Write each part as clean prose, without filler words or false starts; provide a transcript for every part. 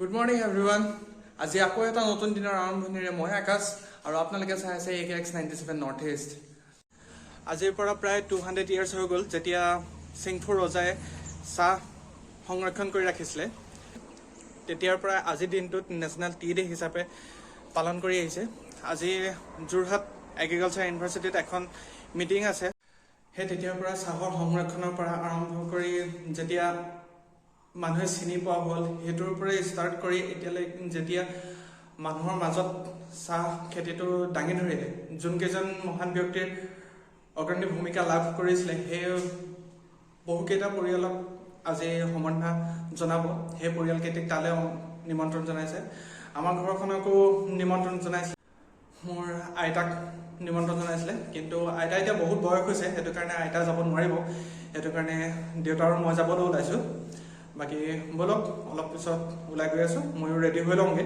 Good morning everyone. আজি আকৌ এটা নতুন দিনৰ আৰম্ভণিৰে মই আকাশ আৰু আপোনালোকে চাই আছে AKX97 নৰ্থ ইষ্ট। আজিৰ পৰা প্ৰায় 200 ইয়াৰ্ছ হৈ গ'ল যেতিয়া সিংফু ৰজাই চাহ সংৰক্ষণ কৰি ৰাখিছিলে। তেতিয়াৰ পৰা আজি দিনটোত নেশ্যনেল টি ডে হিচাপে পালন কৰি আহিছে। আজি যোৰহাট এগ্ৰিকালচাৰ ইউনিভাৰ্চিটিত এখন মিটিং আছে। সেই তেতিয়াৰ পৰা চাহৰ সংৰক্ষণৰ পৰা আৰম্ভ কৰি যেতিয়া মানুহে চিনি পোৱা হ'ল সেইটোৰ পৰাই ষ্টাৰ্ট কৰি এতিয়ালৈ যেতিয়া মানুহৰ মাজত চাহ খেতিটো দাঙি ধৰিলে যোনকেইজন মহান ব্যক্তিৰ অগ্ৰণী ভূমিকা লাভ কৰিছিলে সেই বহুকেইটা পৰিয়ালক আজি সম্বৰ্ধনা জনাব। সেই পৰিয়ালকেইটাক তালৈ নিমন্ত্ৰণ জনাইছে। আমাৰ ঘৰখনকো নিমন্ত্ৰণ জনাইছিলে। মোৰ আইতাক নিমন্ত্ৰণ জনাইছিলে, কিন্তু আইতা এতিয়া বহুত বয়স হৈছে, সেইটো কাৰণে আইতা যাব নোৱাৰিব। সেইটো কাৰণে দেউতা আৰু মই যাবলৈ ওলাইছোঁ। বাকী বলক অলপ পিছত ওলাই গৈ আছোঁ। ময়ো ৰেডি হৈ লওঁগৈ।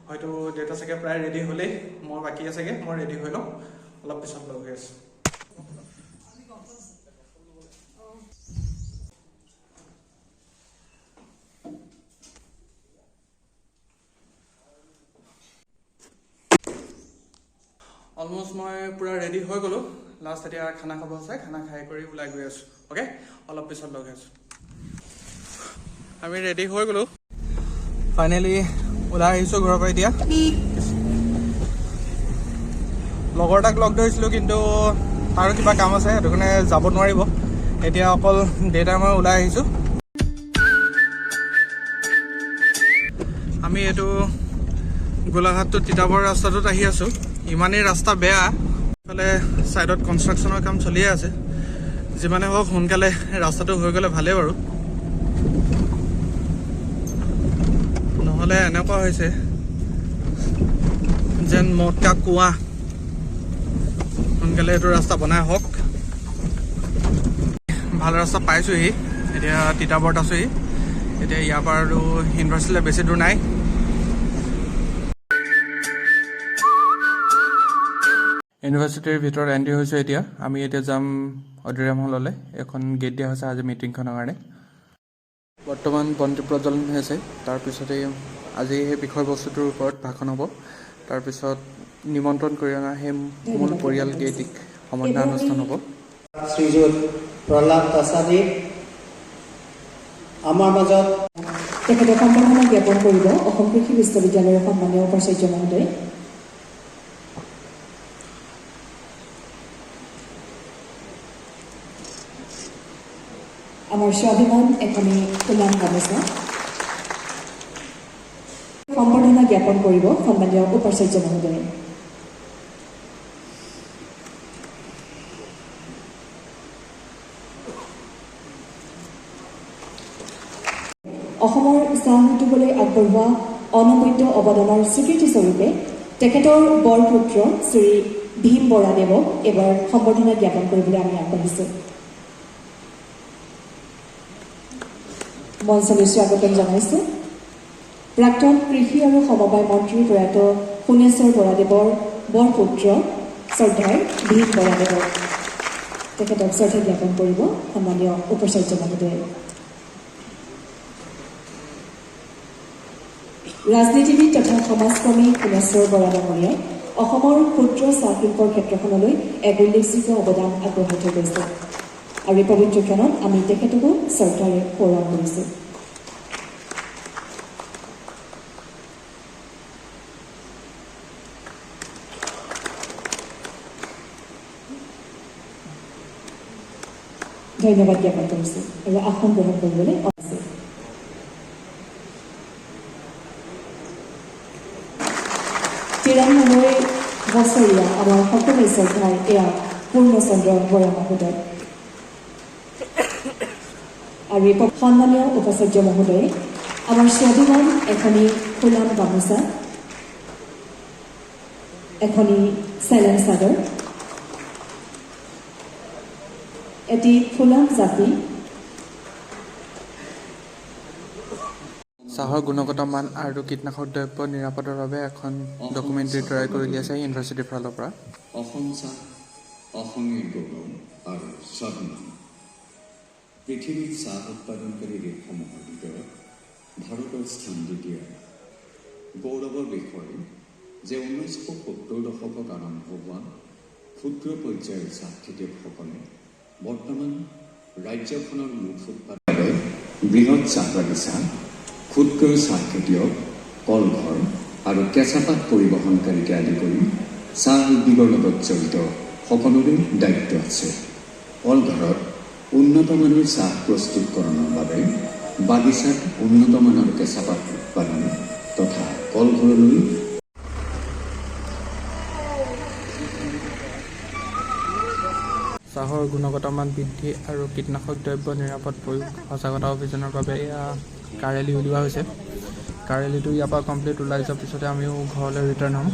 হয়তো দেউতা চাগে প্ৰায় ৰেডি হ'লেই, মই বাকী আছেগৈ। মই ৰেডি হৈ লওঁ, অলপ পিছত লগ হৈ আছোঁ। অলমষ্ট মই পূৰা ৰেডি হৈ গ'লোঁ। লাষ্ট এতিয়া খানা খাব আছে, খানা খাই কৰি ওলাই গৈ আছোঁ। অ'কে, অলপ পিছত লগ হৈ আছোঁ। আমি ৰেডি হৈ গ'লোঁ, ফাইনেলি ওলাই আহিছোঁ ঘৰৰ পৰা। এতিয়া লগৰ এটাক লগ ধৰিছিলোঁ, কিন্তু তাৰো কিবা কাম আছে, সেইটো কাৰণে যাব নোৱাৰিব। এতিয়া অকল দেউতাই মই ওলাই আহিছোঁ। আমি এইটো গোলাঘাট টু তিতাবৰ ৰাস্তাটোত আহি আছোঁ। ইমানেই ৰাস্তা বেয়া, ইফালে ছাইডত কনষ্ট্ৰাকশ্যনৰ কাম চলিয়ে আছে। যিমানে হওক সোনকালে ৰাস্তাটো হৈ গ'লে ভালেই বাৰু, নহ'লে এনেকুৱা হৈছে যেন মদকা কুঁৱা। সোনকালে এইটো ৰাস্তা বনাই হওক। ভাল ৰাস্তা পাইছোঁহি, এতিয়া তিতাবৰত আছোঁহি। এতিয়া ইয়াৰ পৰা আৰু ইউনিভাৰ্চিটিলৈ বেছি দূৰ নাই। ইউনিভাৰ্চিটিৰ ভিতৰত এণ্ট্ৰি হৈছোঁ। এতিয়া আমি যাম অডিটৰিয়াম হললৈ। এখন গেট দিয়া হৈছে আজি মিটিংখনৰ কাৰণে। বৰ্তমান বন্তি প্ৰজ্বলন হৈ আছে। তাৰপিছতে আজি সেই বিষয়বস্তুটোৰ ওপৰত ভাষণ হ'ব। তাৰপিছত নিমন্ত্ৰণ কৰি অনা সেই মূল পৰিয়ালকেইটিক সম্বৰ্ধনা অনুষ্ঠান হ'ব। শ্ৰীযুত প্ৰহ্লাদ তাছাদী আমাৰ মাজত তেখেতে সম্বৰ্ধনা জ্ঞাপন কৰিব। অসম কৃষি বিশ্ববিদ্যালয়ৰ সন্মানীয় উপাচাৰ্য মহোদয়, আমাৰ স্বাভিমান এখনি ফুলাম গামোচা সম্বৰ্ধনা জ্ঞাপন কৰিব সন্মানীয় উপাচাৰ্য মহোদয়। অসমৰ চাহ উদ্যোগলৈ আগবঢ়োৱা অনবদ্য অৱদানৰ স্বীকৃতিস্বৰূপে তেখেতৰ বৰপুত্ৰ শ্ৰী ভীম বৰাদেৱক এইবাৰ সম্বৰ্ধনা জ্ঞাপন কৰিবলৈ আমি আগবাঢ়িছোঁ। মঞ্চলৈ স্বাগতম জনাইছোঁ প্ৰাক্তন কৃষি আৰু সমবায় মন্ত্ৰী প্ৰয়াত সোণেশ্বৰ বৰাদেৱৰ বৰপুত্ৰ শ্ৰদ্ধাৰ ভীম বৰাদেৱক। তেখেতক শ্ৰদ্ধা জ্ঞাপন কৰিব সন্মানীয় উপাচাৰ্য মহোদয়। ৰাজনীতিবিদ তথা সমাজকৰ্মী সোণেশ্বৰ বৰা ডাঙৰীয়াই অসমৰ ক্ষুদ্ৰ চাহ শিল্পৰ ক্ষেত্ৰখনলৈ এক উল্লেখযোগ্য অৱদান আগবঢ়াই থৈ গৈছে আৰু এই পবিত্ৰ ক্ষণত আমি তেখেতকো শ্ৰদ্ধাৰে সোঁৱৰণ কৰিছোঁ। ধন্যবাদ জ্ঞাপন কৰিছোঁ আৰু আসন গ্ৰহণ কৰিবলৈ আছে। তিৰানব্বৈ বছৰীয়া আমাৰ সকলোৰে শ্ৰদ্ধাৰ এয়া পূৰ্ণচন্দ্ৰ বৰা মহোদয় আৰু এই সন্মানীয় উপাচাৰ্য মহোদয়ে আমাৰ স্বাভিমান এখনি ফুলাম গামোচা, এখনি চেলেং চাদৰ, এটি ফুলাম জাপি, চাহৰ গুণগত মান আৰু কীটনাশক দ্ৰব্য নিৰাপদৰ বাবে এখন ডকুমেণ্টাৰী তৈয়াৰ কৰি উলিয়াইছে ইউনিভাৰ্চিটিৰ ফালৰ পৰা। অসম চাহ অসমীয়া গৌৰৱ আৰু স্বাভিমান। পৃথিৱীত চাহ উৎপাদনকাৰী দেশসমূহৰ ভিতৰত ভাৰতৰ স্থান দ্বিতীয়। গৌৰৱৰ বিষয় যে 1970 দশকত আৰম্ভ হোৱা ক্ষুদ্ৰ পৰ্যায়ৰ চাহ খেতিয়কসকলে বৰ্তমান ৰাজ্যখনৰ মুঠ উৎপাদনৰ বৃহৎ চাহ বাগিচা, ক্ষুদ্ৰ চাহ খেতিয়ক, কলঘৰ আৰু কেঁচাপাত পৰিবহণকাৰীকে আদি কৰি চাহ উদ্যোগৰ লগত জড়িত সকলোৰে দায়িত্ব আছে। কলঘৰত উন্নত মানৰ চাহ প্ৰস্তুতকৰণৰ বাবে বাগিচাত উন্নত মানৰ কেঁচাপাত উৎপাদন তথা কলঘৰলৈ চাহৰ গুণগত মান বৃদ্ধি আৰু কীটনাশক দ্ৰব্য নিৰাপদ প্ৰয়োগ সজাগতা অভিযানৰ বাবে এয়া কাৰেলি উলিওৱা হৈছে। কাৰেলিটো ইয়াৰ পৰা কমপ্লিট ওলাই যোৱাৰ পিছতে আমিও ঘৰলৈ ৰিটাৰ্ণ হ'ম।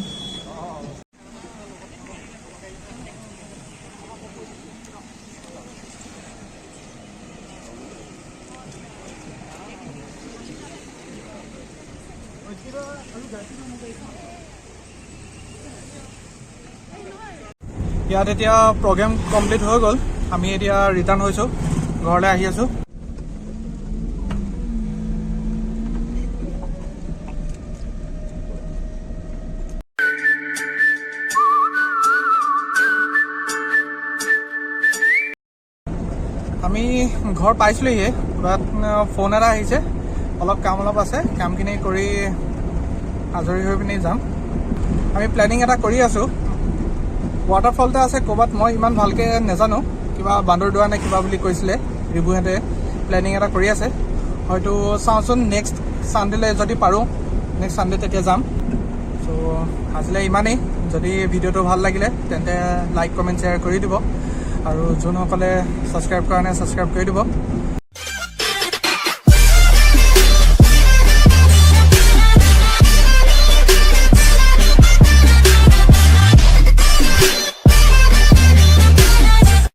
ইয়াত এতিয়া প্ৰগ্ৰেম কমপ্লিট হৈ গ'ল। আমি এতিয়া ৰিটাৰ্ণ হৈছোঁ, ঘৰলৈ আহি আছোঁ। আমি ঘৰ পাইছিলোঁহিয়ে, বাট ফোন এটা আহিছে, অলপ কাম আছে, কামখিনি কৰি আজৰি হৈ পিনি যাম। আমি প্লেনিং এটা কৰি আছোঁ। ৱাটাৰফল এটা আছে ক'ৰবাত, মই ইমান ভালকৈ নাজানো, কিবা বান্দৰদোৱা নে কিবা বুলি কৈছিলে ৰিবুহঁতে। প্লেনিং এটা কৰি আছে, হয়তো চাওঁচোন নেক্সট ছানডেলৈ যদি পাৰোঁ, নেক্সট ছানডে তেতিয়া যাম। চ' আজিলৈ ইমানেই। যদি ভিডিঅ'টো ভাল লাগিলে তেন্তে লাইক, কমেণ্ট, শ্বেয়াৰ কৰি দিব, আৰু যোনসকলে ছাবস্ক্ৰাইব কৰা নাই ছাবস্ক্ৰাইব কৰি দিব।